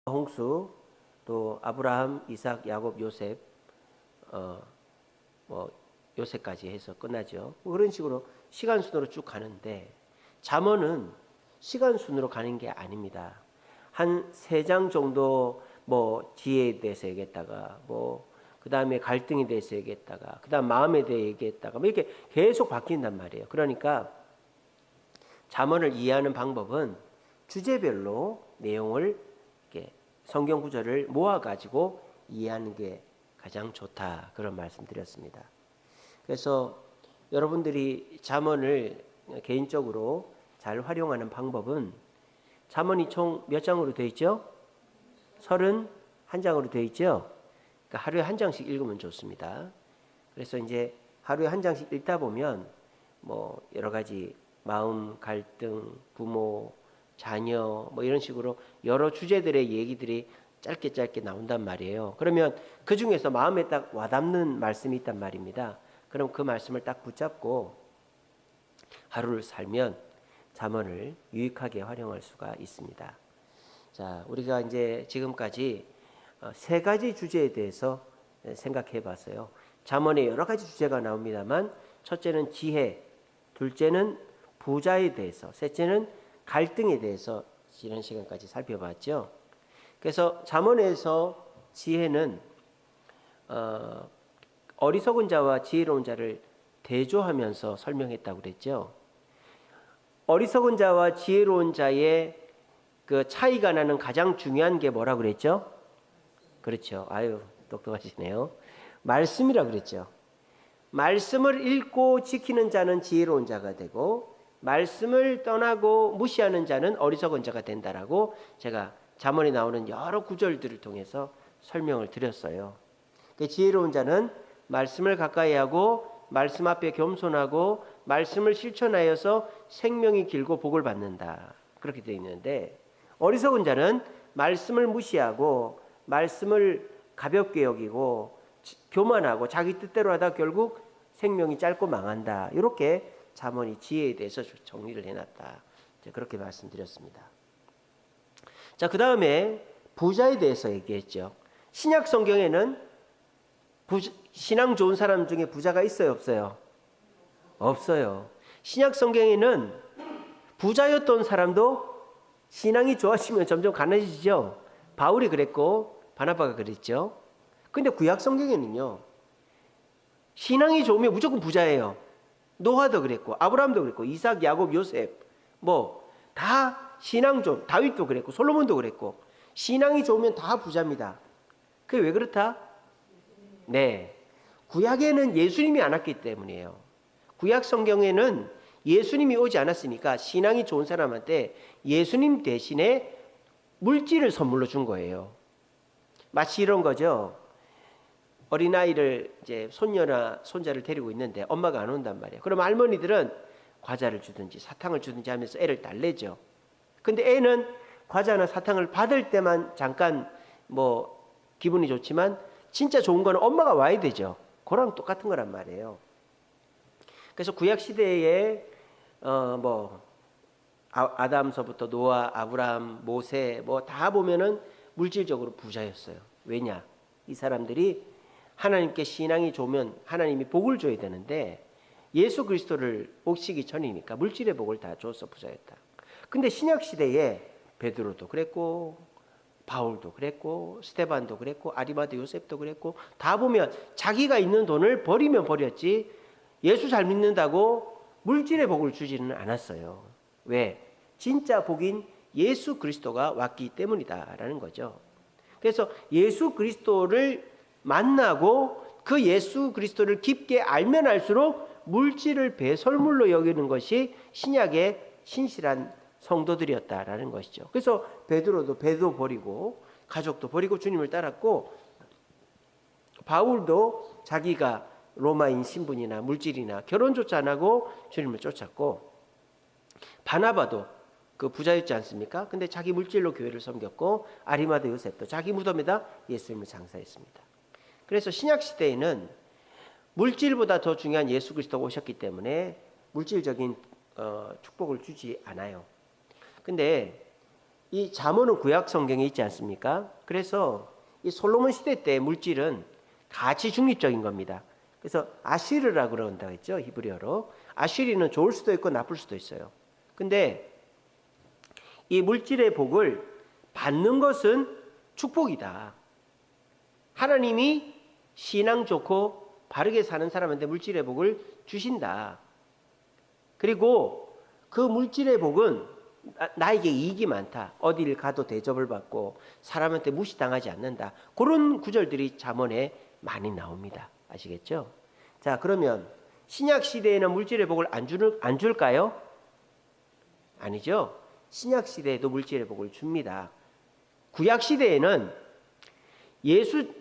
홍수, 또 아브라함, 이삭, 야곱, 요셉, 요셉까지 해서 끝나죠. 그런 식으로 시간 순으로 쭉 가는데, 잠언은 시간 순으로 가는 게 아닙니다. 한 3장 정도 지혜에 대해서 얘기했다가, 그 다음에 갈등에 대해서 얘기했다가, 그 다음 마음에 대해 얘기했다가, 이렇게 계속 바뀐단 말이에요. 그러니까 잠언을 이해하는 방법은 주제별로 내용을 이렇게 성경 구절을 모아가지고 이해하는 게 가장 좋다, 그런 말씀드렸습니다. 그래서 여러분들이 잠언을 개인적으로 잘 활용하는 방법은, 잠언이 총 몇 장으로 되어 있죠? 31장으로 되어 있죠? 그러니까 하루에 한 장씩 읽으면 좋습니다. 그래서 이제 하루에 한 장씩 읽다 보면 여러 가지 마음, 갈등, 부모, 자녀 이런 식으로 여러 주제들의 얘기들이 짧게 나온단 말이에요. 그러면 그 중에서 마음에 딱 와닿는 말씀이 있단 말입니다. 그럼 그 말씀을 딱 붙잡고 하루를 살면 잠언을 유익하게 활용할 수가 있습니다. 자, 우리가 이제 지금까지 3가지 주제에 대해서 생각해 봤어요. 잠언에 여러 가지 주제가 나옵니다만, 첫째는 지혜, 둘째는 부자에 대해서, 셋째는 갈등에 대해서 지난 시간까지 살펴봤죠. 그래서 잠언에서 지혜는 어리석은 자와 지혜로운 자를 대조하면서 설명했다고 그랬죠. 어리석은 자와 지혜로운 자의 그 차이가 나는 가장 중요한 게 뭐라고 그랬죠? 그렇죠. 아유, 똑똑하시네요. 말씀이라 그랬죠. 말씀을 읽고 지키는 자는 지혜로운 자가 되고, 말씀을 떠나고 무시하는 자는 어리석은 자가 된다라고 제가 잠언에 나오는 여러 구절들을 통해서 설명을 드렸어요. 지혜로운 자는 말씀을 가까이 하고 말씀 앞에 겸손하고 말씀을 실천하여서 생명이 길고 복을 받는다, 그렇게 되어 있는데, 어리석은 자는 말씀을 무시하고 말씀을 가볍게 여기고 교만하고 자기 뜻대로 하다 결국 생명이 짧고 망한다, 이렇게 잠언이 지혜에 대해서 정리를 해놨다, 그렇게 말씀드렸습니다. 자, 그 다음에 부자에 대해서 얘기했죠. 신약 성경에는 신앙 좋은 사람 중에 부자가 있어요, 없어요? 없어요. 신약 성경에는 부자였던 사람도 신앙이 좋아지면 점점 가난해지죠. 바울이 그랬고 바나바가 그랬죠. 근데 구약 성경에는요, 신앙이 좋으면 무조건 부자예요. 노아도 그랬고 아브라함도 그랬고 이삭, 야곱, 요셉 다 신앙 좋은, 다윗도 그랬고 솔로몬도 그랬고, 신앙이 좋으면 다 부자입니다. 그게 왜 그렇다? 네, 구약에는 예수님이 안 왔기 때문이에요. 구약 성경에는 예수님이 오지 않았으니까 신앙이 좋은 사람한테 예수님 대신에 물질을 선물로 준 거예요. 마치 이런 거죠. 어린아이를 이제 손녀나 손자를 데리고 있는데 엄마가 안 온단 말이에요. 그럼 할머니들은 과자를 주든지 사탕을 주든지 하면서 애를 달래죠. 근데 애는 과자나 사탕을 받을 때만 잠깐 기분이 좋지만 진짜 좋은 거는 엄마가 와야 되죠. 그거랑 똑같은 거란 말이에요. 그래서 구약 시대에 아담서부터 노아, 아브라함, 모세 다 보면은 물질적으로 부자였어요. 왜냐? 이 사람들이 하나님께 신앙이 좋으면 하나님이 복을 줘야 되는데 예수 그리스도를 오시기 전이니까 물질의 복을 다 줘서 부자였다. 근데 신약 시대에 베드로도 그랬고 바울도 그랬고 스데반도 그랬고 아리마대 요셉도 그랬고, 다 보면 자기가 있는 돈을 버리면 버렸지 예수 잘 믿는다고 물질의 복을 주지는 않았어요. 왜? 진짜 복인 예수 그리스도가 왔기 때문이다라는 거죠. 그래서 예수 그리스도를 만나고 그 예수 그리스도를 깊게 알면 알수록 물질을 배설물로 여기는 것이 신약의 신실한 성도들이었다라는 것이죠. 그래서 베드로도 배도 버리고 가족도 버리고 주님을 따랐고, 바울도 자기가 로마인 신분이나 물질이나 결혼조차 안 하고 주님을 쫓았고, 바나바도 그 부자였지 않습니까? 근데 자기 물질로 교회를 섬겼고, 아리마대 요셉도 자기 무덤에다 예수님을 장사했습니다. 그래서 신약 시대에는 물질보다 더 중요한 예수 그리스도가 오셨기 때문에 물질적인 축복을 주지 않아요. 근데 이 잠언은 구약 성경에 있지 않습니까? 그래서 이 솔로몬 시대 때 물질은 가치 중립적인 겁니다. 그래서 아시르라고 그런다고 했죠. 히브리어로. 아시리는 좋을 수도 있고 나쁠 수도 있어요. 근데 이 물질의 복을 받는 것은 축복이다. 하나님이 신앙 좋고 바르게 사는 사람한테 물질의 복을 주신다. 그리고 그 물질의 복은 나에게 이익이 많다. 어디를 가도 대접을 받고 사람한테 무시당하지 않는다. 그런 구절들이 잠언에 많이 나옵니다. 아시겠죠? 자, 그러면 신약 시대에는 물질의 복을 안 줄까요? 아니죠. 신약 시대에도 물질의 복을 줍니다. 구약 시대에는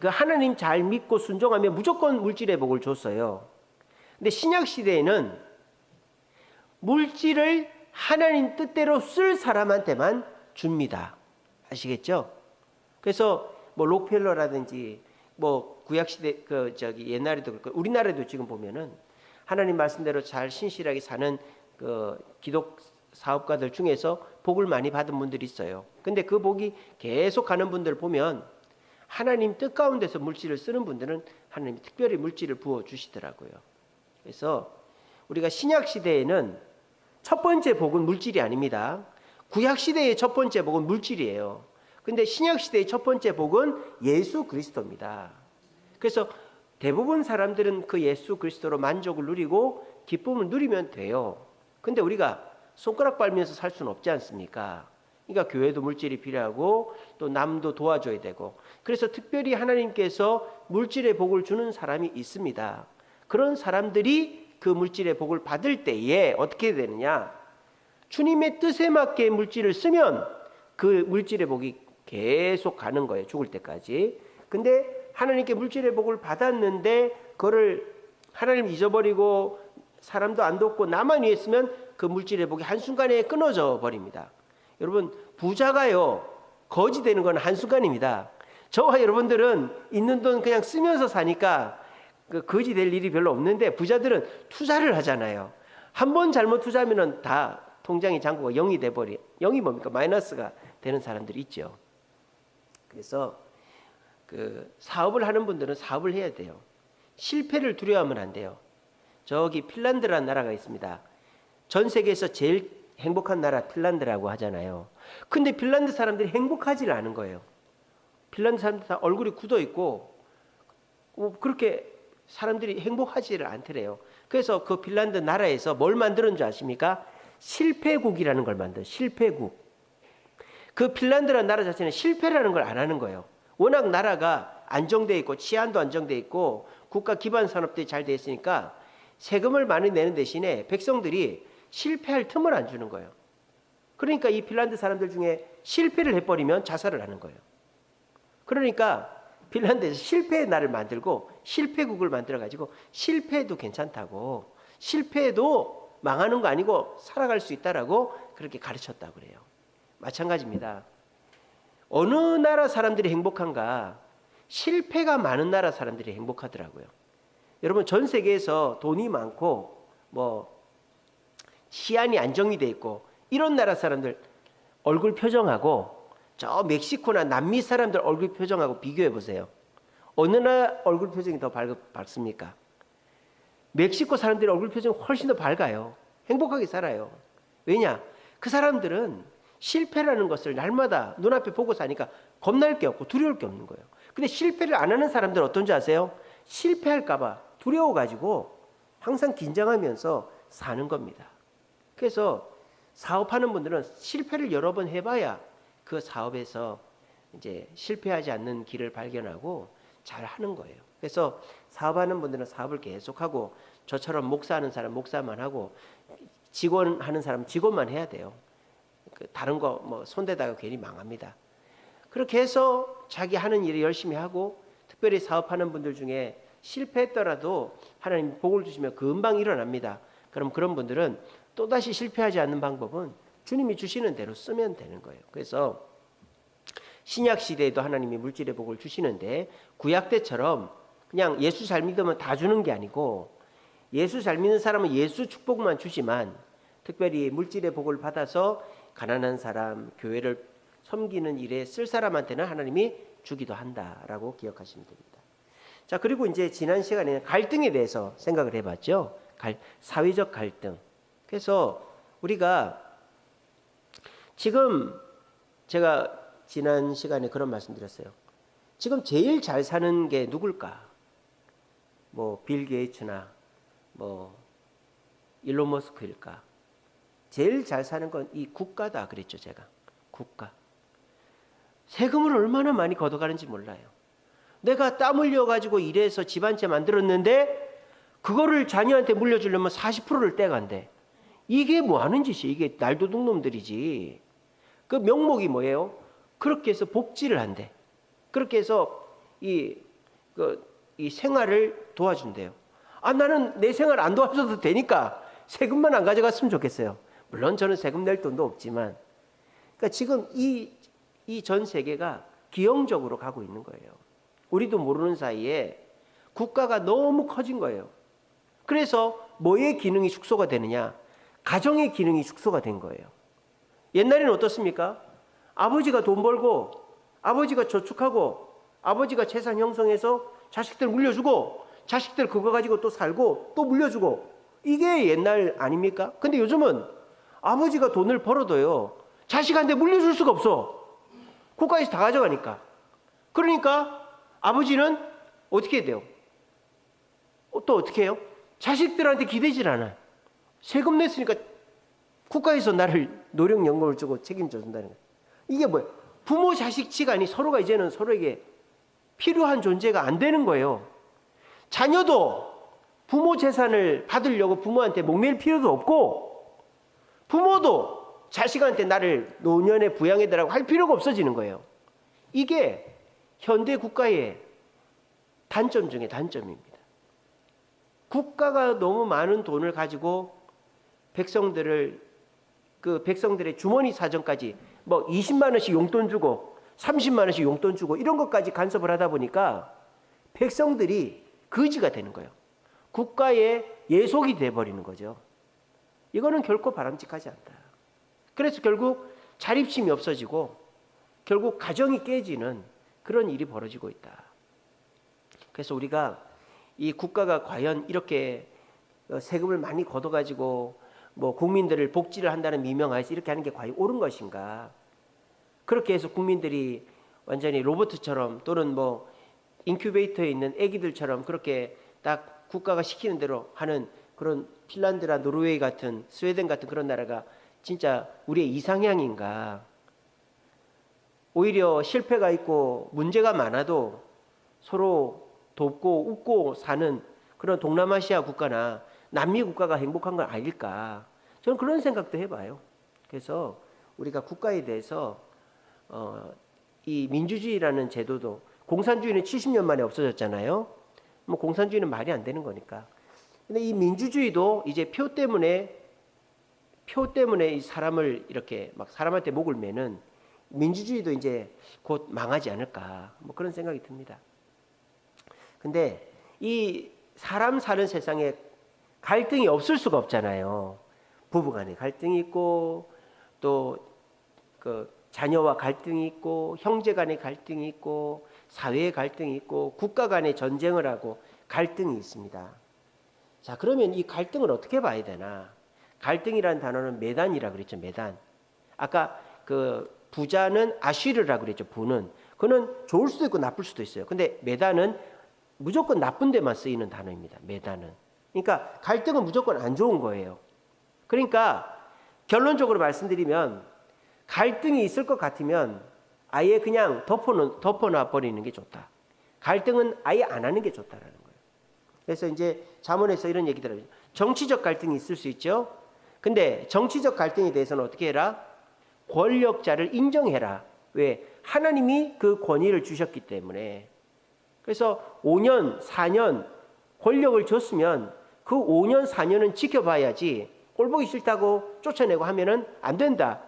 하나님 잘 믿고 순종하면 무조건 물질의 복을 줬어요. 근데 신약 시대에는 물질을 하나님 뜻대로 쓸 사람한테만 줍니다. 아시겠죠? 그래서 뭐 록펠러라든지 뭐 구약 시대 옛날에도 그렇고 우리나라도 지금 보면은 하나님 말씀대로 잘 신실하게 사는 그 기독 사업가들 중에서 복을 많이 받은 분들이 있어요. 근데 그 복이 계속 가는 분들을 보면 하나님 뜻 가운데서 물질을 쓰는 분들은 하나님이 특별히 물질을 부어 주시더라고요. 그래서 우리가 신약 시대에는 첫 번째 복은 물질이 아닙니다. 구약 시대의 첫 번째 복은 물질이에요. 근데 신약 시대의 첫 번째 복은 예수 그리스도입니다. 그래서 대부분 사람들은 그 예수 그리스도로 만족을 누리고 기쁨을 누리면 돼요. 근데 우리가 손가락 빨면서 살 수는 없지 않습니까? 그러니까 교회도 물질이 필요하고 또 남도 도와줘야 되고, 그래서 특별히 하나님께서 물질의 복을 주는 사람이 있습니다. 그런 사람들이 그 물질의 복을 받을 때에 어떻게 되느냐? 주님의 뜻에 맞게 물질을 쓰면 그 물질의 복이 계속 가는 거예요. 죽을 때까지. 근데 하나님께 물질의 복을 받았는데 그거를 하나님 잊어버리고 사람도 안 돕고 나만 위해 쓰면 그 물질의 복이 한순간에 끊어져 버립니다. 여러분, 부자가요 거지 되는 건 한순간입니다. 저와 여러분들은 있는 돈 그냥 쓰면서 사니까 그 거지 될 일이 별로 없는데, 부자들은 투자를 하잖아요. 한 번 잘못 투자하면 다 통장의 잔고가 0이 돼버리. 0이 뭡니까? 마이너스가 되는 사람들이 있죠. 그래서 그 사업을 하는 분들은 사업을 해야 돼요. 실패를 두려워하면 안 돼요. 저기 핀란드라는 나라가 있습니다. 전 세계에서 제일 행복한 나라 핀란드라고 하잖아요. 근데 핀란드 사람들이 행복하지를 않은 거예요. 핀란드 사람들 다 얼굴이 굳어 있고 그렇게 사람들이 행복하지를 않더래요. 그래서 그 핀란드 나라에서 뭘 만드는 줄 아십니까? 실패국이라는 걸 만들어요. 실패국. 그 핀란드라는 나라 자체는 실패라는 걸 안 하는 거예요. 워낙 나라가 안정되어 있고 치안도 안정되어 있고 국가 기반 산업들이 잘 되어 있으니까 세금을 많이 내는 대신에 백성들이 실패할 틈을 안 주는 거예요. 그러니까 이 핀란드 사람들 중에 실패를 해버리면 자살을 하는 거예요. 그러니까 핀란드에서 실패의 날을 만들고 실패국을 만들어가지고 실패해도 괜찮다고, 실패해도 망하는 거 아니고 살아갈 수 있다라고 그렇게 가르쳤다고 그래요. 마찬가지입니다. 어느 나라 사람들이 행복한가? 실패가 많은 나라 사람들이 행복하더라고요. 여러분, 전 세계에서 돈이 많고 뭐 치안이 안정이 돼 있고 이런 나라 사람들 얼굴 표정하고 저 멕시코나 남미 사람들 얼굴 표정하고 비교해 보세요. 어느 나라 얼굴 표정이 더 밝습니까? 멕시코 사람들의 얼굴 표정이 훨씬 더 밝아요. 행복하게 살아요. 왜냐? 그 사람들은 실패라는 것을 날마다 눈앞에 보고 사니까 겁날 게 없고 두려울 게 없는 거예요. 근데 실패를 안 하는 사람들은 어떤지 아세요? 실패할까 봐 두려워가지고 항상 긴장하면서 사는 겁니다. 그래서 사업하는 분들은 실패를 여러 번 해봐야 그 사업에서 이제 실패하지 않는 길을 발견하고 잘 하는 거예요. 그래서 사업하는 분들은 사업을 계속하고, 저처럼 목사하는 사람 목사만 하고, 직원 하는 사람 직원만 해야 돼요. 다른 거 뭐 손대다가 괜히 망합니다. 그렇게 해서 자기 하는 일을 열심히 하고, 특별히 사업하는 분들 중에 실패했더라도 하나님 복을 주시면 금방 일어납니다. 그럼 그런 분들은 또다시 실패하지 않는 방법은 주님이 주시는 대로 쓰면 되는 거예요. 그래서 신약 시대에도 하나님이 물질의 복을 주시는데, 구약 때처럼 그냥 예수 잘 믿으면 다 주는 게 아니고, 예수 잘 믿는 사람은 예수 축복만 주지만 특별히 물질의 복을 받아서 가난한 사람, 교회를 섬기는 일에 쓸 사람한테는 하나님이 주기도 한다라고 기억하시면 됩니다. 자, 그리고 이제 지난 시간에는 갈등에 대해서 생각을 해봤죠. 사회적 갈등. 그래서 우리가 지금 제가 지난 시간에 그런 말씀 드렸어요. 지금 제일 잘 사는 게 누굴까? 뭐 빌 게이츠나 뭐 일론 머스크일까? 제일 잘 사는 건 이 국가다 그랬죠, 제가. 국가. 세금을 얼마나 많이 걷어가는지 몰라요. 내가 땀 흘려가지고 일해서 집 한 채 만들었는데 그거를 자녀한테 물려주려면 40%를 떼간대. 이게 뭐 하는 짓이에요? 이게 날도둑 놈들이지. 그 명목이 뭐예요? 그렇게 해서 복지를 한대. 그렇게 해서 이 생활을 도와준대요. 아, 나는 내 생활 안 도와줘도 되니까 세금만 안 가져갔으면 좋겠어요. 물론 저는 세금 낼 돈도 없지만. 그러니까 지금 이 전 세계가 기형적으로 가고 있는 거예요. 우리도 모르는 사이에 국가가 너무 커진 거예요. 그래서 뭐의 기능이 축소가 되느냐? 가정의 기능이 축소가 된 거예요. 옛날에는 어떻습니까? 아버지가 돈 벌고 아버지가 저축하고 아버지가 재산 형성해서 자식들 물려주고 자식들 그거 가지고 또 살고 또 물려주고 이게 옛날 아닙니까? 근데 요즘은 아버지가 돈을 벌어도요 자식한테 물려줄 수가 없어. 국가에서 다 가져가니까. 그러니까 아버지는 어떻게 돼요? 또 어떻게 해요? 자식들한테 기대질 않아요. 세금 냈으니까 국가에서 나를 노령연금을 주고 책임져 준다는 거예요. 이게 뭐예요? 부모 자식 치간이 서로가 이제는 서로에게 필요한 존재가 안 되는 거예요. 자녀도 부모 재산을 받으려고 부모한테 목매일 필요도 없고 부모도 자식한테 나를 노년에 부양해달라고 할 필요가 없어지는 거예요. 이게 현대 국가의 단점 중에 단점입니다. 국가가 너무 많은 돈을 가지고 백성들의 주머니 사정까지 뭐 20만 원씩 용돈 주고 30만 원씩 용돈 주고 이런 것까지 간섭을 하다 보니까 백성들이 거지가 되는 거예요. 국가의 예속이 돼버리는 거죠. 이거는 결코 바람직하지 않다. 그래서 결국 자립심이 없어지고 결국 가정이 깨지는 그런 일이 벌어지고 있다. 그래서 우리가 이 국가가 과연 이렇게 세금을 많이 걷어가지고 뭐 국민들을 복지를 한다는 미명하에서 이렇게 하는 게 과연 옳은 것인가? 그렇게 해서 국민들이 완전히 로봇처럼 또는 뭐 인큐베이터에 있는 애기들처럼 그렇게 딱 국가가 시키는 대로 하는 그런 핀란드나 노르웨이 같은 스웨덴 같은 그런 나라가 진짜 우리의 이상향인가? 오히려 실패가 있고 문제가 많아도 서로 돕고 웃고 사는 그런 동남아시아 국가나 남미 국가가 행복한 건 아닐까? 저는 그런 생각도 해봐요. 그래서 우리가 국가에 대해서 이 민주주의라는 제도도 공산주의는 70년 만에 없어졌잖아요. 뭐 공산주의는 말이 안 되는 거니까. 근데 이 민주주의도 이제 표 때문에 이 사람을 이렇게 막 사람한테 목을 매는 민주주의도 이제 곧 망하지 않을까 뭐 그런 생각이 듭니다. 근데 이 사람 사는 세상에 갈등이 없을 수가 없잖아요. 부부간에 갈등이 있고 또 그 자녀와 갈등이 있고 형제 간의 갈등이 있고 사회의 갈등이 있고 국가 간의 전쟁을 하고 갈등이 있습니다. 자, 그러면 이 갈등을 어떻게 봐야 되나? 갈등이라는 단어는 메단이라고 그랬죠. 메단. 아까 그 부자는 아쉬르라고 그랬죠. 부는. 그는 좋을 수도 있고 나쁠 수도 있어요. 근데 메단은 무조건 나쁜 데만 쓰이는 단어입니다. 메단은. 그러니까 갈등은 무조건 안 좋은 거예요. 그러니까 결론적으로 말씀드리면 갈등이 있을 것 같으면 아예 그냥 덮어놔 버리는 게 좋다. 갈등은 아예 안 하는 게 좋다라는 거예요. 그래서 이제 잠언에서 이런 얘기들 하죠. 정치적 갈등이 있을 수 있죠. 근데 정치적 갈등에 대해서는 어떻게 해라? 권력자를 인정해라. 왜? 하나님이 그 권위를 주셨기 때문에. 그래서 5년, 4년 권력을 줬으면 그 5년, 4년은 지켜봐야지 꼴 보기 싫다고 쫓아내고 하면은 안 된다.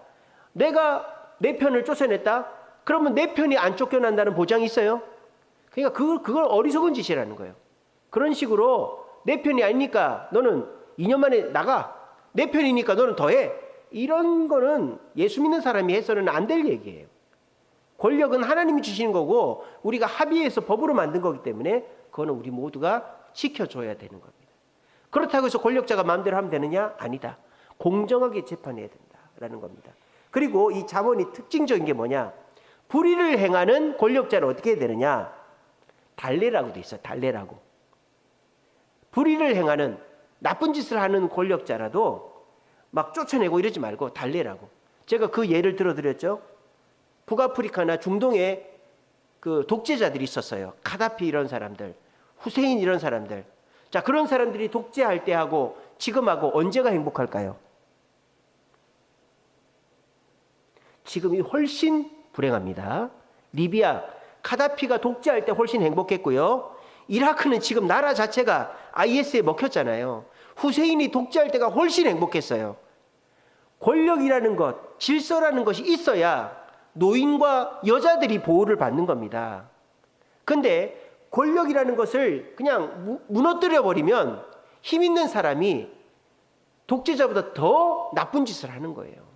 내가 내 편을 쫓아냈다? 그러면 내 편이 안 쫓겨난다는 보장이 있어요? 그러니까 그걸 어리석은 짓이라는 거예요. 그런 식으로 내 편이 아니니까 너는 2년 만에 나가. 내 편이니까 너는 더해. 이런 거는 예수 믿는 사람이 해서는 안 될 얘기예요. 권력은 하나님이 주시는 거고 우리가 합의해서 법으로 만든 거기 때문에 그거는 우리 모두가 지켜줘야 되는 겁니다. 그렇다고 해서 권력자가 마음대로 하면 되느냐? 아니다. 공정하게 재판해야 된다라는 겁니다. 그리고 이 잠언이 특징적인 게 뭐냐? 불의를 행하는 권력자는 어떻게 해야 되느냐? 달래라고 돼 있어요. 달래라고. 불의를 행하는 나쁜 짓을 하는 권력자라도 막 쫓아내고 이러지 말고 달래라고. 제가 그 예를 들어드렸죠. 북아프리카나 중동에 그 독재자들이 있었어요. 카다피 이런 사람들, 후세인 이런 사람들. 자, 그런 사람들이 독재할 때하고 지금하고 언제가 행복할까요? 지금이 훨씬 불행합니다. 리비아, 카다피가 독재할 때 훨씬 행복했고요. 이라크는 지금 나라 자체가 IS에 먹혔잖아요. 후세인이 독재할 때가 훨씬 행복했어요. 권력이라는 것, 질서라는 것이 있어야 노인과 여자들이 보호를 받는 겁니다. 근데 권력이라는 것을 그냥 무너뜨려 버리면 힘 있는 사람이 독재자보다 더 나쁜 짓을 하는 거예요.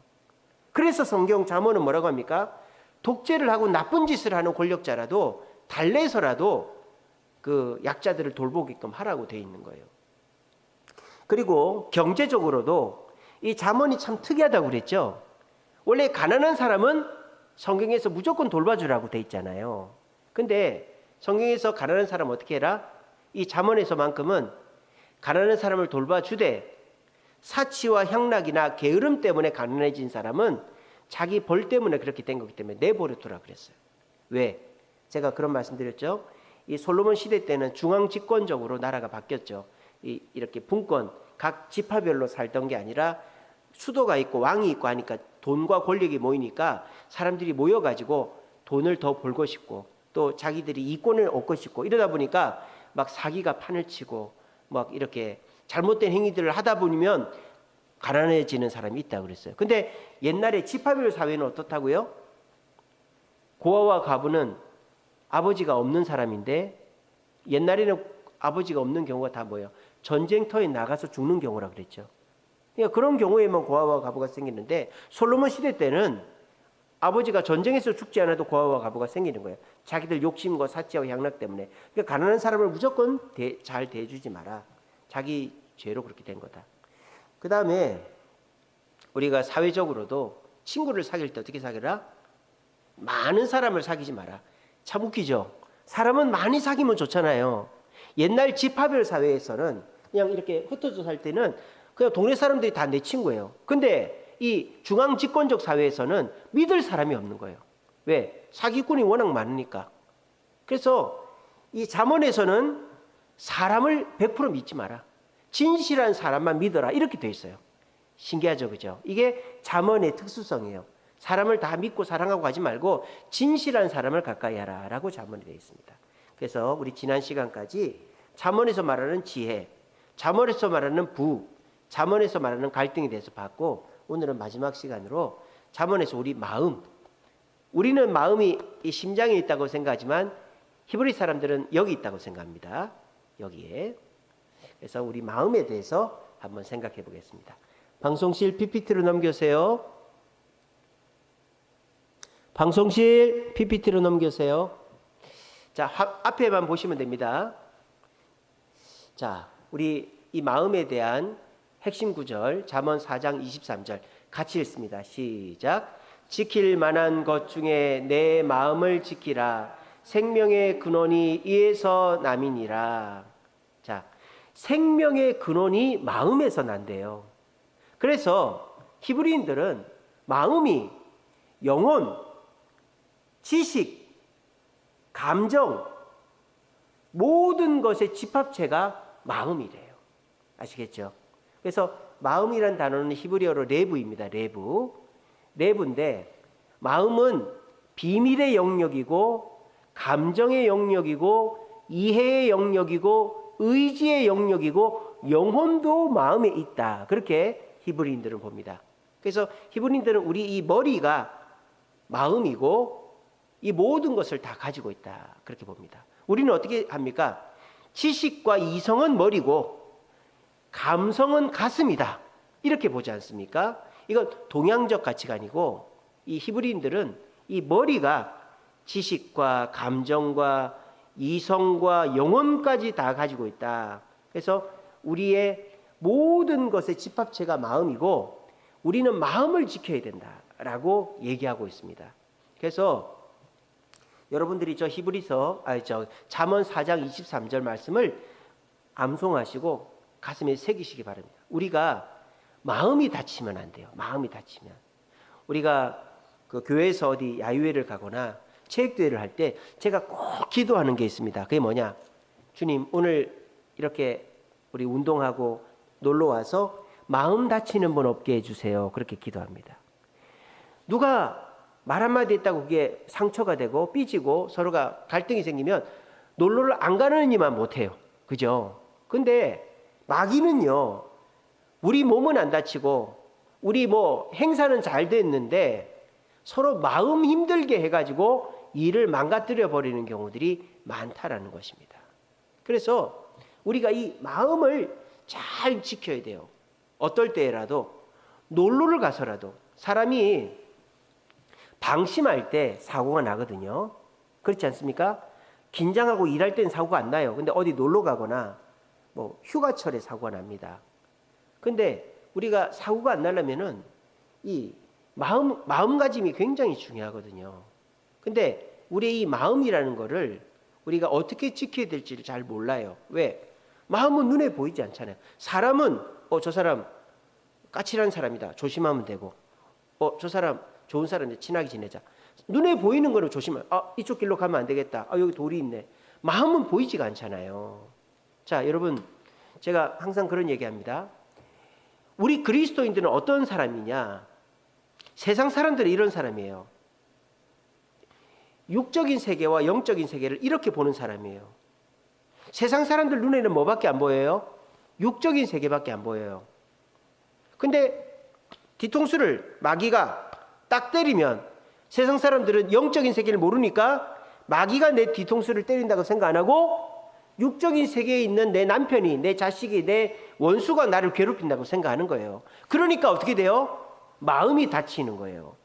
그래서 성경 잠언은 뭐라고 합니까? 독재를 하고 나쁜 짓을 하는 권력자라도 달래서라도 그 약자들을 돌보게끔 하라고 돼 있는 거예요. 그리고 경제적으로도 이 잠언이 참 특이하다고 그랬죠. 원래 가난한 사람은 성경에서 무조건 돌봐주라고 돼 있잖아요. 근데 성경에서 가난한 사람 어떻게 해라? 이 잠언에서만큼은 가난한 사람을 돌봐주되 사치와 향락이나 게으름 때문에 가난해진 사람은 자기 벌 때문에 그렇게 된 거기 때문에 내버려 두라 그랬어요. 왜? 제가 그런 말씀드렸죠. 이 솔로몬 시대 때는 중앙 집권적으로 나라가 바뀌었죠. 이렇게 분권 각 지파별로 살던 게 아니라 수도가 있고 왕이 있고 하니까 돈과 권력이 모이니까 사람들이 모여가지고 돈을 더 벌고 싶고 또 자기들이 이권을 얻고 싶고 이러다 보니까 막 사기가 판을 치고 막 이렇게 잘못된 행위들을 하다 보면 가난해지는 사람이 있다고 그랬어요. 근데 옛날에 지파별 사회는 어떻다고요? 고아와 과부는 아버지가 없는 사람인데 옛날에는 아버지가 없는 경우가 다 뭐예요? 전쟁터에 나가서 죽는 경우라 그랬죠. 그러니까 그런 경우에만 고아와 과부가 생기는데 솔로몬 시대 때는 아버지가 전쟁에서 죽지 않아도 고아와 과부가 생기는 거예요. 자기들 욕심과 사치와 향락 때문에. 그러니까 가난한 사람을 무조건 잘 대해주지 마라. 자기 죄로 그렇게 된 거다. 그 다음에 우리가 사회적으로도 친구를 사귈 때 어떻게 사귀라? 많은 사람을 사귀지 마라. 참 웃기죠? 사람은 많이 사귀면 좋잖아요. 옛날 지파별 사회에서는 그냥 이렇게 흩어져 살 때는 그냥 동네 사람들이 다 내 친구예요. 근데 이 중앙 집권적 사회에서는 믿을 사람이 없는 거예요. 왜? 사기꾼이 워낙 많으니까. 그래서 이 잠언에서는 사람을 100% 믿지 마라. 진실한 사람만 믿어라. 이렇게 돼 있어요. 신기하죠, 그죠? 이게 잠언의 특수성이에요. 사람을 다 믿고 사랑하고 가지 말고 진실한 사람을 가까이 하라라고 잠언이 되어 있습니다. 그래서 우리 지난 시간까지 잠언에서 말하는 지혜, 잠언에서 말하는 부, 잠언에서 말하는 갈등에 대해서 봤고 오늘은 마지막 시간으로 잠언에서 우리 마음, 우리는 마음이 이 심장에 있다고 생각하지만 히브리 사람들은 여기 있다고 생각합니다. 여기에. 그래서 우리 마음에 대해서 한번 생각해 보겠습니다. 방송실 PPT로 넘겨주세요. 방송실 PPT로 넘겨주세요. 자, 앞에만 보시면 됩니다. 자, 우리 이 마음에 대한 핵심 구절 잠언 4장 23절 같이 읽습니다. 시작. 지킬 만한 것 중에 내 마음을 지키라. 생명의 근원이 이에서 남이니라. 자, 생명의 근원이 마음에서 난대요. 그래서 히브리인들은 마음이 영혼, 지식, 감정 모든 것의 집합체가 마음이래요. 아시겠죠? 그래서 마음이란 단어는 히브리어로 레브입니다. 레브인데 마음은 비밀의 영역이고 감정의 영역이고 이해의 영역이고 의지의 영역이고 영혼도 마음에 있다. 그렇게 히브리인들은 봅니다. 그래서 히브리인들은 우리 이 머리가 마음이고 이 모든 것을 다 가지고 있다. 그렇게 봅니다. 우리는 어떻게 합니까? 지식과 이성은 머리고 감성은 가슴이다. 이렇게 보지 않습니까? 이건 동양적 가치관이고 이 히브리인들은 이 머리가 지식과 감정과 이성과 영혼까지 다 가지고 있다. 그래서 우리의 모든 것의 집합체가 마음이고 우리는 마음을 지켜야 된다라고 얘기하고 있습니다. 그래서 여러분들이 잠언 4장 23절 말씀을 암송하시고 가슴에 새기시기 바랍니다. 우리가 마음이 다치면 안 돼요. 마음이 다치면. 우리가 그 교회에서 어디 야유회를 가거나 체육대회를 할 때 제가 꼭 기도하는 게 있습니다. 그게 뭐냐? 주님, 오늘 이렇게 우리 운동하고 놀러 와서 마음 다치는 분 없게 해주세요. 그렇게 기도합니다. 누가 말 한마디 했다고 그게 상처가 되고 삐지고 서로가 갈등이 생기면 놀러를 안 가는 이만 못해요. 그죠? 근데 마귀는요, 우리 몸은 안 다치고 우리 행사는 잘 됐는데 서로 마음 힘들게 해가지고 일을 망가뜨려 버리는 경우들이 많다라는 것입니다. 그래서 우리가 이 마음을 잘 지켜야 돼요. 어떨 때라도 놀러를 가서라도 사람이 방심할 때 사고가 나거든요. 그렇지 않습니까? 긴장하고 일할 때는 사고가 안 나요. 근데 어디 놀러 가거나 휴가철에 사고가 납니다. 근데 우리가 사고가 안 나려면은 이 마음가짐이 굉장히 중요하거든요. 근데 우리의 이 마음이라는 거를 우리가 어떻게 지켜야 될지를 잘 몰라요. 왜? 마음은 눈에 보이지 않잖아요. 사람은 저 사람 까칠한 사람이다. 조심하면 되고 저 사람 좋은 사람인데 친하게 지내자. 눈에 보이는 거는 조심하면 이쪽 길로 가면 안 되겠다. 여기 돌이 있네. 마음은 보이지가 않잖아요. 자, 여러분, 제가 항상 그런 얘기합니다. 우리 그리스도인들은 어떤 사람이냐? 세상 사람들은 이런 사람이에요. 육적인 세계와 영적인 세계를 이렇게 보는 사람이에요. 세상 사람들 눈에는 뭐밖에 안 보여요? 육적인 세계밖에 안 보여요. 근데 뒤통수를 마귀가 딱 때리면 세상 사람들은 영적인 세계를 모르니까 마귀가 내 뒤통수를 때린다고 생각 안 하고 육적인 세계에 있는 내 남편이, 내 자식이, 내 원수가 나를 괴롭힌다고 생각하는 거예요. 그러니까 어떻게 돼요? 마음이 다치는 거예요.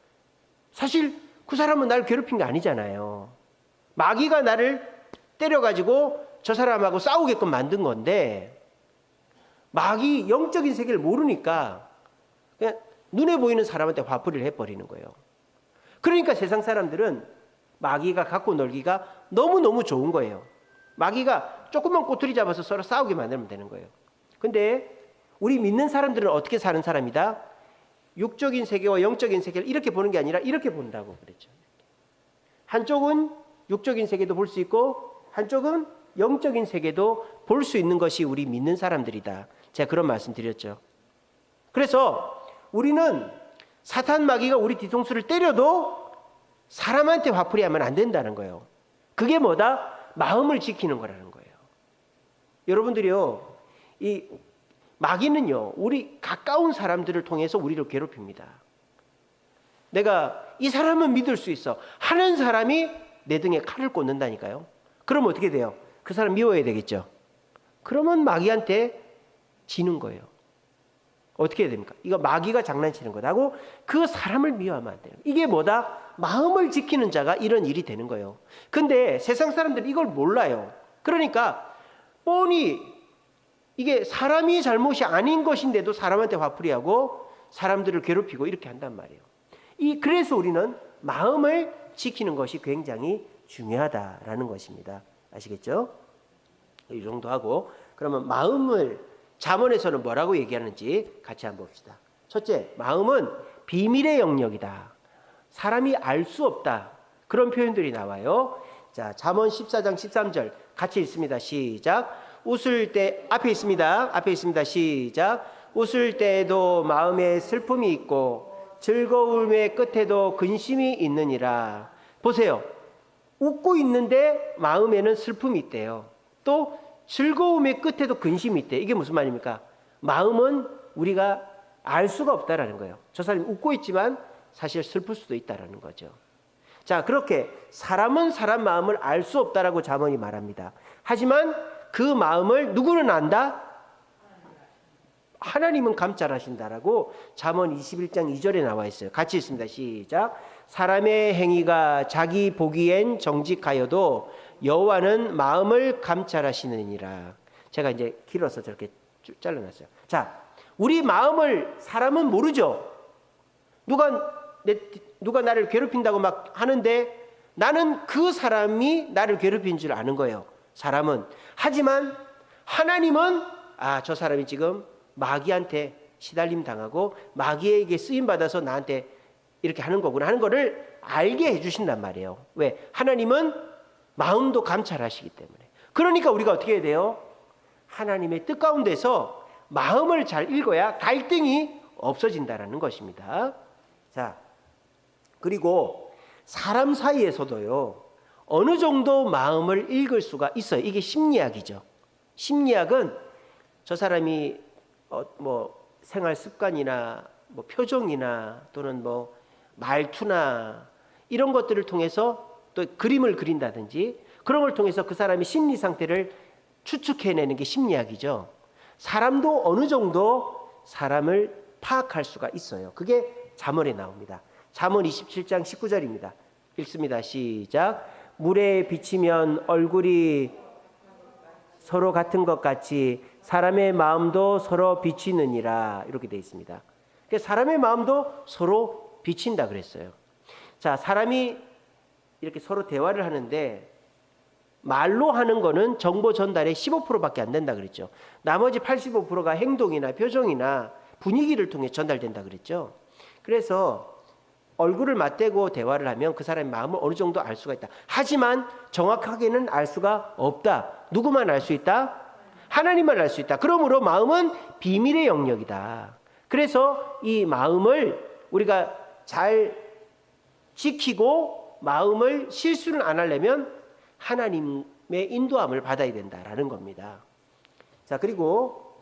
사실 그 사람은 나를 괴롭힌 게 아니잖아요. 마귀가 나를 때려가지고 저 사람하고 싸우게끔 만든 건데 마귀 영적인 세계를 모르니까 그냥 눈에 보이는 사람한테 화풀이를 해버리는 거예요. 그러니까 세상 사람들은 마귀가 갖고 놀기가 너무너무 좋은 거예요. 마귀가 조금만 꼬투리 잡아서 서로 싸우게 만들면 되는 거예요. 근데 우리 믿는 사람들은 어떻게 사는 사람이다? 육적인 세계와 영적인 세계를 이렇게 보는 게 아니라 이렇게 본다고 그랬죠. 한쪽은 육적인 세계도 볼 수 있고 한쪽은 영적인 세계도 볼 수 있는 것이 우리 믿는 사람들이다. 제가 그런 말씀 드렸죠. 그래서 우리는 사탄 마귀가 우리 뒤통수를 때려도 사람한테 화풀이하면 안 된다는 거예요. 그게 뭐다? 마음을 지키는 거라는 거예요. 여러분들이요, 이 마귀는요, 우리 가까운 사람들을 통해서 우리를 괴롭힙니다. 내가 이 사람은 믿을 수 있어 하는 사람이 내 등에 칼을 꽂는다니까요. 그럼 어떻게 돼요? 그 사람 미워야 되겠죠. 그러면 마귀한테 지는 거예요. 어떻게 해야 됩니까? 이거 마귀가 장난치는 거다고 그 사람을 미워하면 안 돼요. 이게 뭐다? 마음을 지키는 자가 이런 일이 되는 거예요. 근데 세상 사람들은 이걸 몰라요. 그러니까 뻔히 이게 사람이 잘못이 아닌 것인데도 사람한테 화풀이하고 사람들을 괴롭히고 이렇게 한단 말이에요. 그래서 우리는 마음을 지키는 것이 굉장히 중요하다라는 것입니다. 아시겠죠? 이 정도 하고 그러면 마음을 잠언에서는 뭐라고 얘기하는지 같이 한번 봅시다. 첫째, 마음은 비밀의 영역이다. 사람이 알 수 없다. 그런 표현들이 나와요. 자, 잠언 14장 13절 같이 읽습니다. 시작. 웃을 때 앞에 있습니다. 시작. 웃을 때에도 마음에 슬픔이 있고 즐거움의 끝에도 근심이 있느니라. 보세요. 웃고 있는데 마음에는 슬픔이 있대요. 또 즐거움의 끝에도 근심이 있대. 이게 무슨 말입니까? 마음은 우리가 알 수가 없다라는 거예요. 저 사람이 웃고 있지만 사실 슬플 수도 있다라는 거죠. 자, 그렇게 사람은 사람 마음을 알 수 없다라고 잠언이 말합니다. 하지만 그 마음을 누구는 안다? 하나님은 감찰하신다라고 잠언 21장 2절에 나와 있어요. 같이 읽습니다. 시작. 사람의 행위가 자기 보기엔 정직하여도 여호와는 마음을 감찰하시느니라. 제가 이제 길어서 저렇게 잘라놨어요. 자, 우리 마음을 사람은 모르죠. 누가 나를 괴롭힌다고 막 하는데 나는 그 사람이 나를 괴롭힌 줄 아는 거예요. 사람은. 하지만 하나님은 저 사람이 지금 마귀한테 시달림 당하고 마귀에게 쓰임 받아서 나한테 이렇게 하는 거구나 하는 거를 알게 해주신단 말이에요. 왜? 하나님은 마음도 감찰하시기 때문에. 그러니까 우리가 어떻게 해야 돼요? 하나님의 뜻 가운데서 마음을 잘 읽어야 갈등이 없어진다라는 것입니다. 자, 그리고 사람 사이에서도요, 어느 정도 마음을 읽을 수가 있어요. 이게 심리학이죠. 심리학은 저 사람이 뭐 생활 습관이나 뭐 표정이나 또는 뭐 말투나 이런 것들을 통해서 또 그림을 그린다든지 그런 걸 통해서 그 사람의 심리 상태를 추측해내는 게 심리학이죠. 사람도 어느 정도 사람을 파악할 수가 있어요. 그게 잠언에 나옵니다. 잠언 27장 19절입니다. 읽습니다. 시작. 물에 비치면 얼굴이 서로 같은 것 같이 사람의 마음도 서로 비치느니라. 이렇게 되어 있습니다. 사람의 마음도 서로 비친다 그랬어요. 자, 사람이 이렇게 서로 대화를 하는데 말로 하는 거는 정보 전달의 15%밖에 안 된다 그랬죠. 나머지 85%가 행동이나 표정이나 분위기를 통해 전달된다 그랬죠. 그래서 얼굴을 맞대고 대화를 하면 그 사람의 마음을 어느 정도 알 수가 있다. 하지만 정확하게는 알 수가 없다. 누구만 알 수 있다? 하나님만 알 수 있다. 그러므로 마음은 비밀의 영역이다. 그래서 이 마음을 우리가 잘 지키고 마음을 실수를 안 하려면 하나님의 인도함을 받아야 된다라는 겁니다. 자, 그리고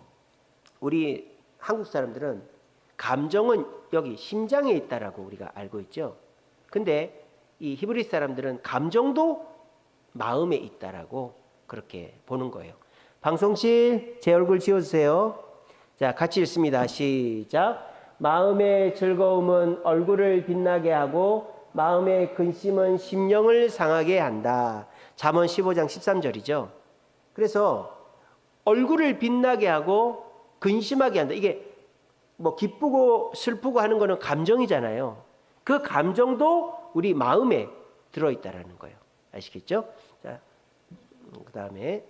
우리 한국 사람들은 감정은 여기 심장에 있다라고 우리가 알고 있죠. 근데 이 히브리 사람들은 감정도 마음에 있다라고 그렇게 보는 거예요. 방송실 제 얼굴 지워주세요. 자, 같이 읽습니다. 시작. 마음의 즐거움은 얼굴을 빛나게 하고 마음의 근심은 심령을 상하게 한다. 잠언 15장 13절이죠. 그래서 얼굴을 빛나게 하고 근심하게 한다. 이게 뭐 기쁘고 슬프고 하는 거는 감정이잖아요. 그 감정도 우리 마음에 들어있다라는 거예요. 아시겠죠? 자, 그 다음에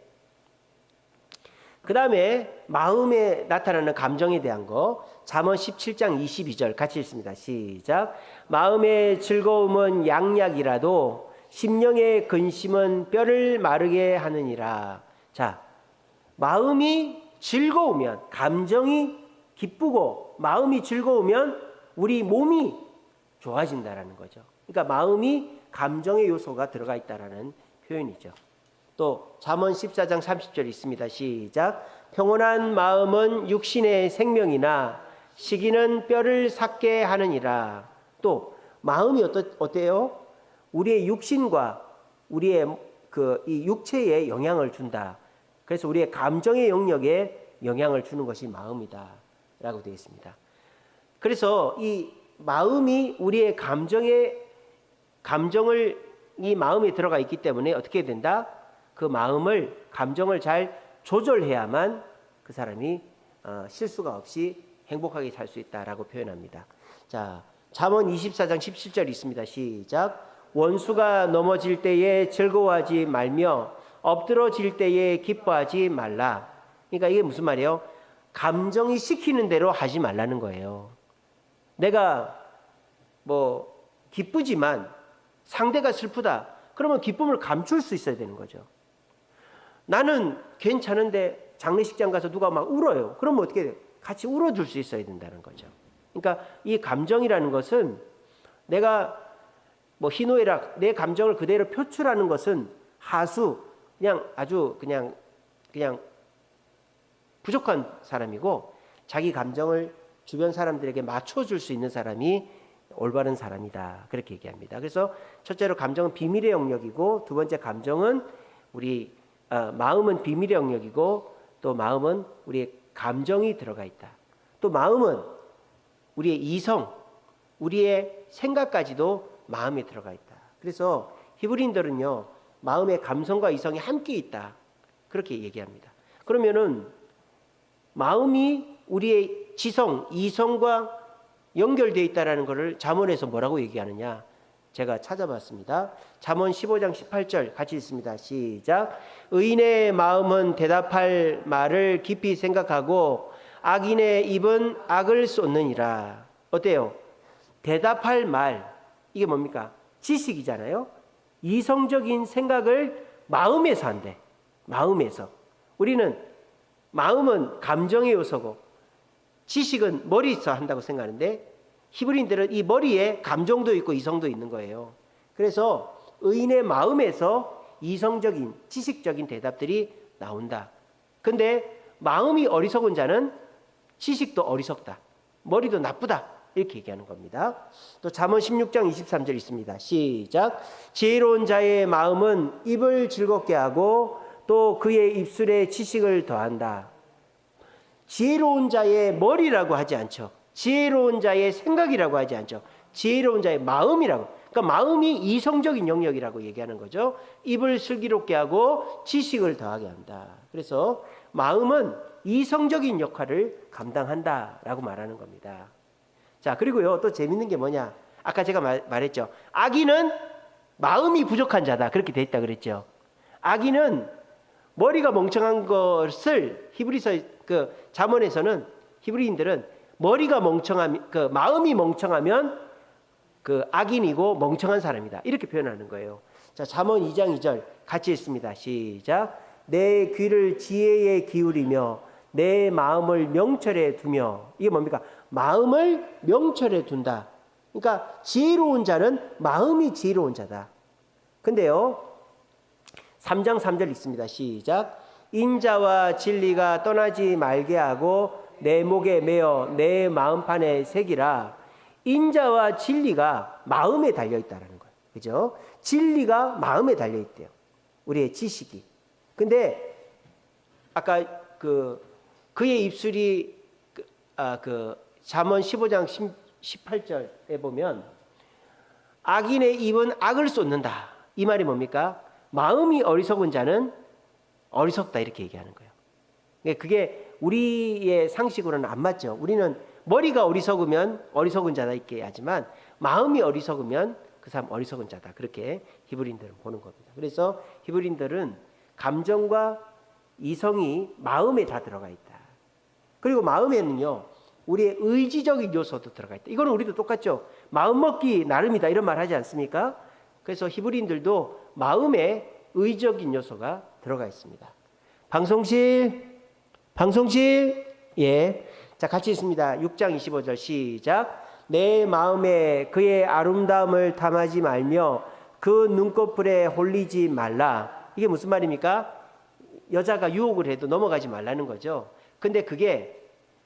마음에 나타나는 감정에 대한 거 잠언 17장 22절 같이 읽습니다. 시작. 마음의 즐거움은 양약이라도 심령의 근심은 뼈를 마르게 하느니라. 자, 마음이 즐거우면, 감정이 기쁘고 마음이 즐거우면 우리 몸이 좋아진다라는 거죠. 그러니까 마음이 감정의 요소가 들어가 있다라는 표현이죠. 또 잠언 14장 30절 있습니다. 시작. 평온한 마음은 육신의 생명이나 시기는 뼈를 삭게 하느니라. 또 마음이 어때요? 우리의 육신과 우리의 이 육체에 영향을 준다. 그래서 우리의 감정의 영역에 영향을 주는 것이 마음이다 라고 되어 있습니다. 그래서 이 마음이 우리의 감정을 이 마음에 들어가 있기 때문에 어떻게 된다? 그 감정을 잘 조절해야만 그 사람이 실수가 없이 행복하게 살 수 있다라고 표현합니다. 자, 잠언 24장 17절 있습니다. 시작. 원수가 넘어질 때에 즐거워하지 말며 엎드러질 때에 기뻐하지 말라. 그러니까 이게 무슨 말이에요? 감정이 시키는 대로 하지 말라는 거예요. 내가 뭐 기쁘지만 상대가 슬프다. 그러면 기쁨을 감출 수 있어야 되는 거죠. 나는 괜찮은데 장례식장 가서 누가 막 울어요. 그러면 어떻게 돼요? 같이 울어줄 수 있어야 된다는 거죠. 그러니까 이 감정이라는 것은 내가 뭐 희노애락 내 감정을 그대로 표출하는 것은 하수 그냥 아주 그냥 부족한 사람이고 자기 감정을 주변 사람들에게 맞춰줄 수 있는 사람이 올바른 사람이다. 그렇게 얘기합니다. 그래서 첫째로 감정은 비밀의 영역이고 두 번째 감정은 마음은 비밀의 영역이고 또 마음은 우리의 감정이 들어가 있다. 또 마음은 우리의 이성, 우리의 생각까지도 마음에 들어가 있다. 그래서 히브리인들은요, 마음의 감성과 이성이 함께 있다. 그렇게 얘기합니다. 그러면은 마음이 우리의 지성, 이성과 연결되어 있다는 것을 잠언에서 뭐라고 얘기하느냐? 제가 찾아봤습니다. 잠언 15장 18절 같이 읽습니다. 시작. 의인의 마음은 대답할 말을 깊이 생각하고 악인의 입은 악을 쏟느니라. 어때요? 대답할 말, 이게 뭡니까? 지식이잖아요. 이성적인 생각을 마음에서 한대. 마음에서. 우리는 마음은 감정의 요소고 지식은 머리에서 한다고 생각하는데 히브리인들은 이 머리에 감정도 있고 이성도 있는 거예요. 그래서 의인의 마음에서 이성적인 지식적인 대답들이 나온다. 근데 마음이 어리석은 자는 지식도 어리석다. 머리도 나쁘다. 이렇게 얘기하는 겁니다. 또 잠언 16장 23절 있습니다. 시작. 지혜로운 자의 마음은 입을 즐겁게 하고 또 그의 입술에 지식을 더한다. 지혜로운 자의 머리라고 하지 않죠. 지혜로운 자의 생각이라고 하지 않죠. 지혜로운 자의 마음이라고. 그러니까 마음이 이성적인 영역이라고 얘기하는 거죠. 입을 슬기롭게 하고 지식을 더하게 한다. 그래서 마음은 이성적인 역할을 감당한다라고 말하는 겁니다. 자, 그리고요, 또 재밌는 게 뭐냐? 아까 제가 말했죠. 악인은 마음이 부족한 자다. 그렇게 돼 있다 그랬죠. 악인은 머리가 멍청한 것을 히브리서 잠언에서는 히브리인들은 머리가 멍청하면 마음이 멍청하면 악인이고 멍청한 사람이다. 이렇게 표현하는 거예요. 자, 잠언 2장 2절 같이 읽습니다. 시작. 내 귀를 지혜에 기울이며 내 마음을 명철에 두며. 이게 뭡니까? 마음을 명철에 둔다. 그러니까 지혜로운 자는 마음이 지혜로운 자다. 근데요, 3장 3절 읽습니다. 시작. 인자와 진리가 떠나지 말게 하고 내 목에 매어 내 마음판에 새기라. 인자와 진리가 마음에 달려있다는 거예요. 그죠? 진리가 마음에 달려있대요. 우리의 지식이. 근데 아까 그의 입술이 잠언 15장 18절에 보면 악인의 입은 악을 쏟는다. 이 말이 뭡니까? 마음이 어리석은 자는 어리석다 이렇게 얘기하는 거예요. 그게 우리의 상식으로는 안 맞죠. 우리는 머리가 어리석으면 어리석은 자다 이렇게 하지만 마음이 어리석으면 그 사람 어리석은 자다. 그렇게 히브리인들은 보는 겁니다. 그래서 히브리인들은 감정과 이성이 마음에 다 들어가 있다. 그리고 마음에는요, 우리의 의지적인 요소도 들어가 있다. 이거는 우리도 똑같죠. 마음 먹기 나름이다 이런 말 하지 않습니까? 그래서 히브리인들도 마음에 의적인 요소가 들어가 있습니다. 방송실, 예. 자, 같이 있습니다. 6장 25절 시작. 내 마음에 그의 아름다움을 탐하지 말며 그 눈꺼풀에 홀리지 말라. 이게 무슨 말입니까? 여자가 유혹을 해도 넘어가지 말라는 거죠. 근데 그게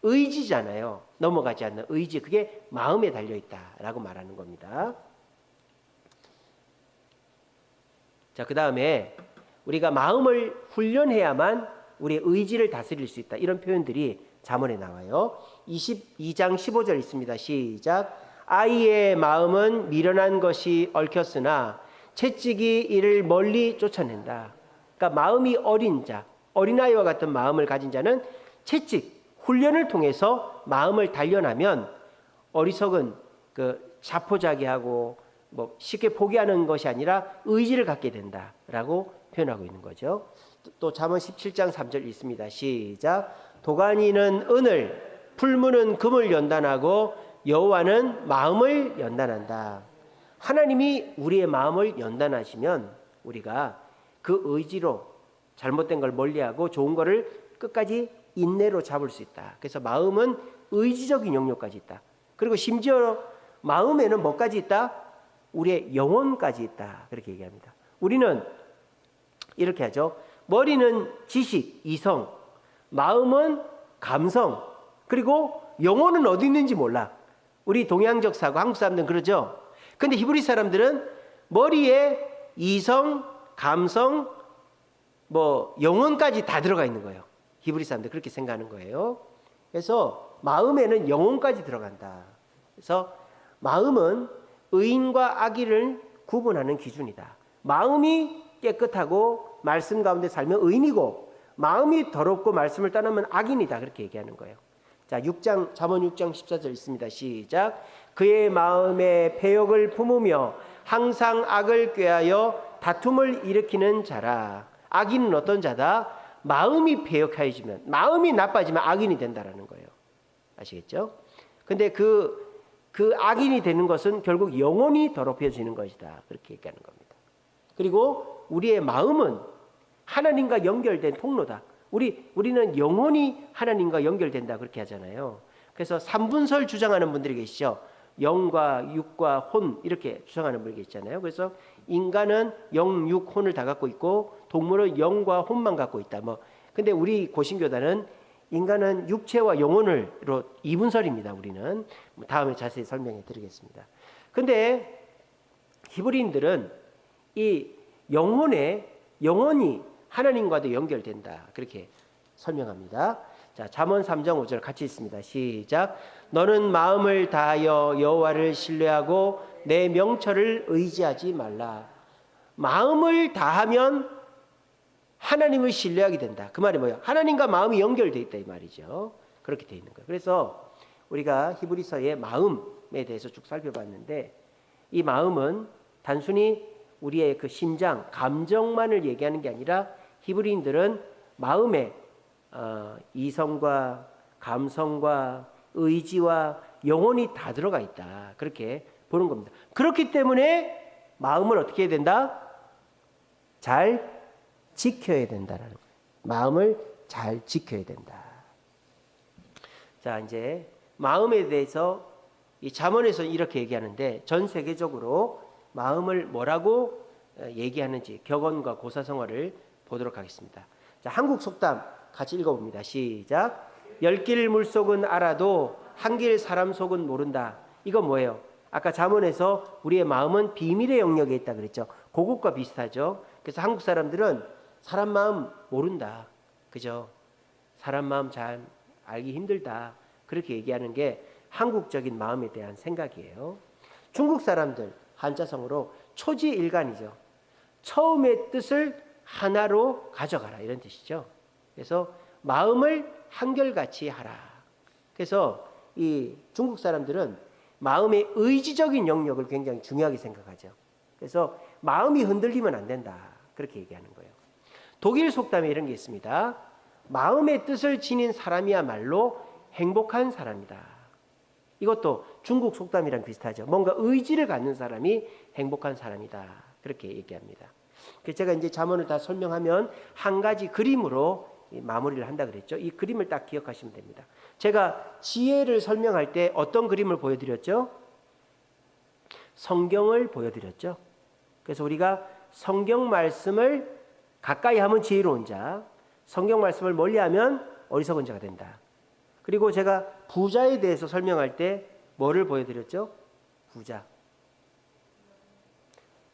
의지잖아요. 넘어가지 않는 의지. 그게 마음에 달려있다라고 말하는 겁니다. 자, 그 다음에 우리가 마음을 훈련해야만 우리의 의지를 다스릴 수 있다. 이런 표현들이 잠언에 나와요. 22장 15절 있습니다. 시작. 아이의 마음은 미련한 것이 얽혔으나 채찍이 이를 멀리 쫓아낸다. 그러니까 마음이 어린 자, 어린아이와 같은 마음을 가진 자는 채찍, 훈련을 통해서 마음을 단련하면 어리석은 자포자기하고 쉽게 포기하는 것이 아니라 의지를 갖게 된다라고 표현하고 있는 거죠. 또 잠언 17장 3절 있습니다. 시작. 도가니는 은을, 풀무는 금을 연단하고 여호와는 마음을 연단한다. 하나님이 우리의 마음을 연단하시면 우리가 그 의지로 잘못된 걸 멀리하고 좋은 거를 끝까지 인내로 잡을 수 있다. 그래서 마음은 의지적인 영역까지 있다. 그리고 심지어 마음에는 뭐까지 있다? 우리의 영혼까지 있다. 그렇게 얘기합니다. 우리는 이렇게 하죠. 머리는 지식, 이성, 마음은 감성, 그리고 영혼은 어디 있는지 몰라. 우리 동양적 사고, 한국 사람들은 그러죠. 근데 히브리 사람들은 머리에 이성, 감성, 영혼까지 다 들어가 있는 거예요. 히브리 사람들 그렇게 생각하는 거예요. 그래서 마음에는 영혼까지 들어간다. 그래서 마음은 의인과 악의를 구분하는 기준이다. 마음이 깨끗하고 말씀 가운데 살면 의인이고, 마음이 더럽고 말씀을 떠나면 악인이다. 그렇게 얘기하는 거예요. 자, 잠언 6장 14절 있습니다. 시작. 그의 마음에 패역을 품으며 항상 악을 꾀하여 다툼을 일으키는 자라. 악인은 어떤 자다? 마음이 패역해지면, 마음이 나빠지면 악인이 된다라는 거예요. 아시겠죠? 근데 그 악인이 되는 것은 결국 영혼이 더럽혀지는 것이다. 그렇게 얘기하는 겁니다. 그리고 우리의 마음은 하나님과 연결된 통로다. 우리는 영혼이 하나님과 연결된다. 그렇게 하잖아요. 그래서 삼분설 주장하는 분들이 계시죠. 영과 육과 혼 이렇게 주장하는 분이 계시잖아요. 그래서 인간은 영, 육, 혼을 다 갖고 있고 동물은 영과 혼만 갖고 있다. 근데 우리 고신교단은 인간은 육체와 영혼으로 이분설입니다. 우리는 다음에 자세히 설명해 드리겠습니다. 근데 히브리인들은 이 영혼이 하나님과도 연결된다. 그렇게 설명합니다. 자, 잠언 3장 5절 같이 읽습니다. 시작. 너는 마음을 다하여 여호와를 신뢰하고 내 명철을 의지하지 말라. 마음을 다하면 하나님을 신뢰하게 된다. 그 말이 뭐예요? 하나님과 마음이 연결되어 있다 이 말이죠. 그렇게 되어 있는 거예요. 그래서 우리가 히브리서의 마음에 대해서 쭉 살펴봤는데, 이 마음은 단순히 우리의 그 심장, 감정만을 얘기하는 게 아니라 히브리인들은 마음에 이성과 감성과 의지와 영혼이 다 들어가 있다. 그렇게 보는 겁니다. 그렇기 때문에 마음을 어떻게 해야 된다? 잘 지켜야 된다라는 거예요. 마음을 잘 지켜야 된다. 자, 이제 마음에 대해서 이 잠언에서 이렇게 얘기하는데, 전 세계적으로 마음을 뭐라고 얘기하는지 격언과 고사성어를 보도록 하겠습니다. 자, 한국 속담 같이 읽어봅니다. 시작. 열 길 물속은 알아도 한 길 사람 속은 모른다. 이건 뭐예요? 아까 잠언에서 우리의 마음은 비밀의 영역에 있다 그랬죠. 그것과 비슷하죠. 그래서 한국 사람들은 사람 마음 모른다. 그죠? 사람 마음 잘 알기 힘들다. 그렇게 얘기하는 게 한국적인 마음에 대한 생각이에요. 중국 사람들 한자성어로 초지일간이죠. 처음의 뜻을 하나로 가져가라 이런 뜻이죠. 그래서 마음을 한결같이 하라. 그래서 이 중국 사람들은 마음의 의지적인 영역을 굉장히 중요하게 생각하죠. 그래서 마음이 흔들리면 안 된다. 그렇게 얘기하는 거예요. 독일 속담에 이런 게 있습니다. 마음의 뜻을 지닌 사람이야말로 행복한 사람이다. 이것도 중국 속담이랑 비슷하죠. 뭔가 의지를 갖는 사람이 행복한 사람이다. 그렇게 얘기합니다. 제가 이제 잠언을 다 설명하면 한 가지 그림으로 마무리를 한다 그랬죠. 이 그림을 딱 기억하시면 됩니다. 제가 지혜를 설명할 때 어떤 그림을 보여드렸죠? 성경을 보여드렸죠. 그래서 우리가 성경 말씀을 가까이 하면 지혜로운 자, 성경 말씀을 멀리하면 어리석은 자가 된다. 그리고 제가 부자에 대해서 설명할 때 뭐를 보여드렸죠?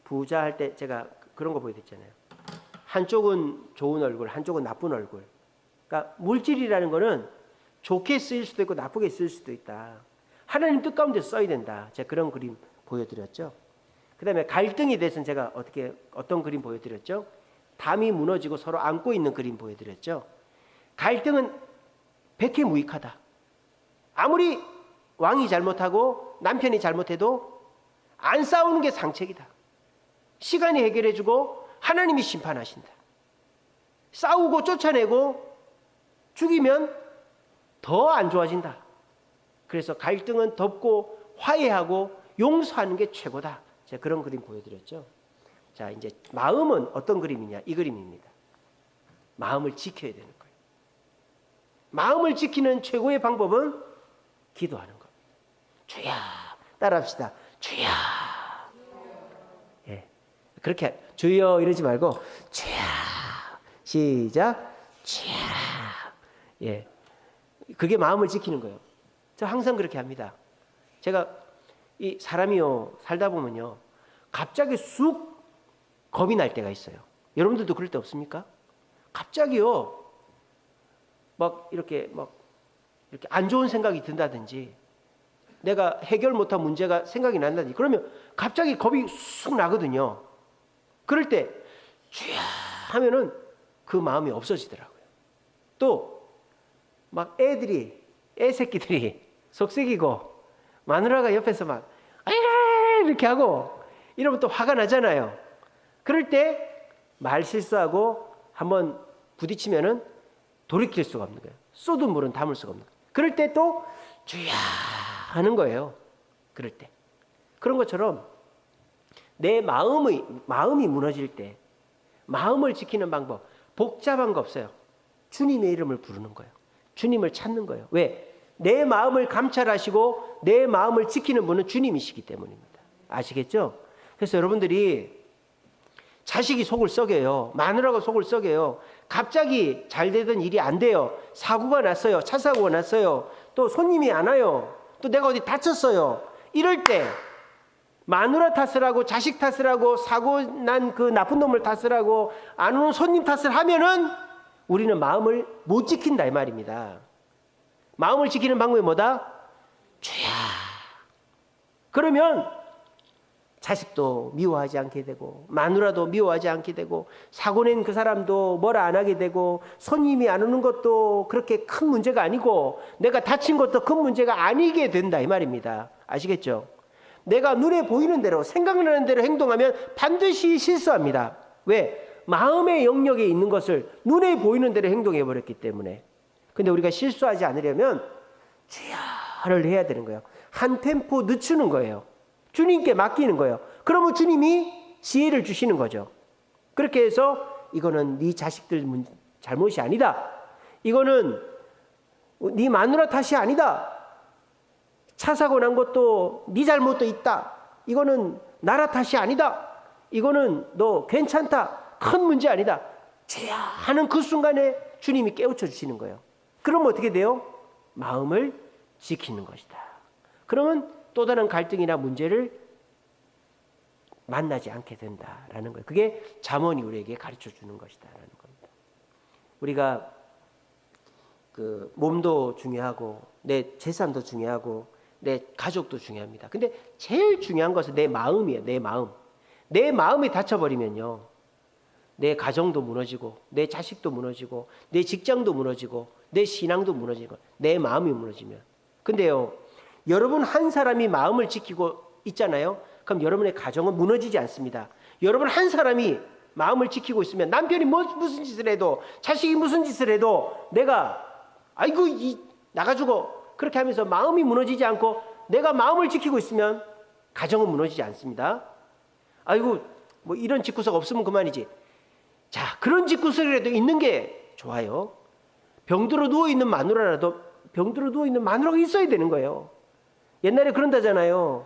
부자 할 때 제가 그런 거 보여드렸잖아요. 한쪽은 좋은 얼굴, 한쪽은 나쁜 얼굴. 그러니까 물질이라는 거는 좋게 쓰일 수도 있고 나쁘게 쓰일 수도 있다. 하나님 뜻 가운데 써야 된다. 제가 그런 그림 보여드렸죠. 그 다음에 갈등에 대해서는 제가 어떤 그림 보여드렸죠? 담이 무너지고 서로 안고 있는 그림 보여드렸죠. 갈등은 백해무익하다. 아무리 왕이 잘못하고 남편이 잘못해도 안 싸우는 게 상책이다. 시간이 해결해주고 하나님이 심판하신다. 싸우고 쫓아내고 죽이면 더 안 좋아진다. 그래서 갈등은 덮고 화해하고 용서하는 게 최고다. 제가 그런 그림 보여드렸죠. 자, 이제 마음은 어떤 그림이냐? 이 그림입니다. 마음을 지켜야 되는 거예요. 마음을 지키는 최고의 방법은 기도하는 겁니다. 주야, 따라합시다. 주야. 예, 그렇게 주여 이러지 말고 주야. 시작. 주야. 예, 그게 마음을 지키는 거예요. 저 항상 그렇게 합니다. 제가 이 사람이요 살다 보면요 갑자기 쑥 겁이 날 때가 있어요. 여러분들도 그럴 때 없습니까? 갑자기요 막 이렇게 막 이렇게 안 좋은 생각이 든다든지 내가 해결 못한 문제가 생각이 난다든지 그러면 갑자기 겁이 쑥 나거든요. 그럴 때 쥐야 하면은 그 마음이 없어지더라고요. 또 막 애새끼들이 속색이고 마누라가 옆에서 막 이렇게 하고 이러면 또 화가 나잖아요. 그럴 때 말 실수하고 한번 부딪히면은 돌이킬 수가 없는 거예요. 쏟은 물은 담을 수가 없는 거예요. 그럴 때 또 주야 하는 거예요. 그럴 때. 그런 것처럼 내 마음이 무너질 때 마음을 지키는 방법 복잡한 거 없어요. 주님의 이름을 부르는 거예요. 주님을 찾는 거예요. 왜? 내 마음을 감찰하시고 내 마음을 지키는 분은 주님이시기 때문입니다. 아시겠죠? 그래서 여러분들이 자식이 속을 썩여요. 마누라가 속을 썩여요. 갑자기 잘 되던 일이 안 돼요. 사고가 났어요. 차 사고가 났어요. 또 손님이 안 와요. 또 내가 어디 다쳤어요. 이럴 때 마누라 탓을 하고 자식 탓을 하고 사고 난 그 나쁜 놈을 탓을 하고 안 오는 손님 탓을 하면은 우리는 마음을 못 지킨다 이 말입니다. 마음을 지키는 방법이 뭐다? 주야. 그러면 자식도 미워하지 않게 되고 마누라도 미워하지 않게 되고 사고 낸 그 사람도 뭐라 안 하게 되고 손님이 안 오는 것도 그렇게 큰 문제가 아니고 내가 다친 것도 큰 문제가 아니게 된다 이 말입니다. 아시겠죠? 내가 눈에 보이는 대로 생각나는 대로 행동하면 반드시 실수합니다. 왜? 마음의 영역에 있는 것을 눈에 보이는 대로 행동해 버렸기 때문에. 근데 우리가 실수하지 않으려면 주야를 해야 되는 거예요. 한 템포 늦추는 거예요. 주님께 맡기는 거예요. 그러면 주님이 지혜를 주시는 거죠. 그렇게 해서 이거는 네 자식들 잘못이 아니다. 이거는 네 마누라 탓이 아니다. 차 사고 난 것도 네 잘못도 있다. 이거는 나라 탓이 아니다. 이거는 너 괜찮다. 큰 문제 아니다. 죄야 하는 그 순간에 주님이 깨우쳐 주시는 거예요. 그러면 어떻게 돼요? 마음을 지키는 것이다. 그러면 또 다른 갈등이나 문제를 만나지 않게 된다라는 거예요. 그게 잠언이 우리에게 가르쳐 주는 것이다라는 겁니다. 우리가 그 몸도 중요하고 내 재산도 중요하고 내 가족도 중요합니다. 근데 제일 중요한 것은 내 마음이에요. 내 마음. 내 마음이 다쳐버리면요. 내 가정도 무너지고 내 자식도 무너지고 내 직장도 무너지고 내 신앙도 무너지고 내 마음이 무너지면. 근데요. 여러분 한 사람이 마음을 지키고 있잖아요. 그럼 여러분의 가정은 무너지지 않습니다. 여러분 한 사람이 마음을 지키고 있으면 남편이 무슨 짓을 해도 자식이 무슨 짓을 해도 내가 아이고 나가지고 그렇게 하면서 마음이 무너지지 않고 내가 마음을 지키고 있으면 가정은 무너지지 않습니다. 아이고 뭐 이런 집구석 없으면 그만이지. 자, 그런 집구석이라도 있는 게 좋아요. 병들어 누워있는 마누라라도 병들어 누워있는 마누라가 있어야 되는 거예요. 옛날에 그런다잖아요.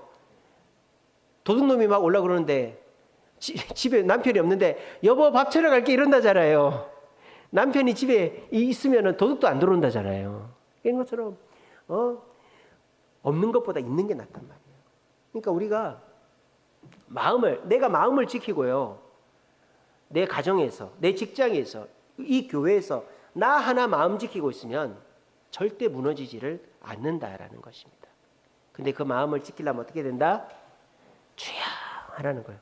도둑놈이 막 올라 그러는데 집에 남편이 없는데 여보 밥 차려 갈게 이런다잖아요. 남편이 집에 있으면 도둑도 안 들어온다잖아요. 그런 것처럼 없는 것보다 있는 게 낫단 말이에요. 그러니까 우리가 내가 마음을 지키고요. 내 가정에서, 내 직장에서, 이 교회에서 나 하나 마음 지키고 있으면 절대 무너지지를 않는다라는 것입니다. 근데 그 마음을 지키려면 어떻게 된다? 주야 하라는 거예요.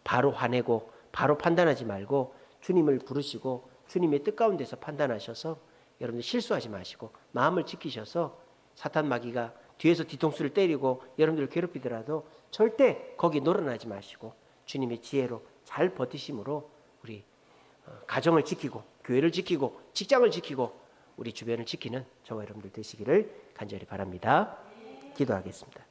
바로 화내고 바로 판단하지 말고 주님을 부르시고 주님의 뜻 가운데서 판단하셔서 여러분들 실수하지 마시고 마음을 지키셔서 사탄 마귀가 뒤에서 뒤통수를 때리고 여러분들을 괴롭히더라도 절대 거기 놀아나지 마시고 주님의 지혜로 잘 버티심으로 우리 가정을 지키고 교회를 지키고 직장을 지키고 우리 주변을 지키는 저와 여러분들 되시기를 간절히 바랍니다. 기도하겠습니다.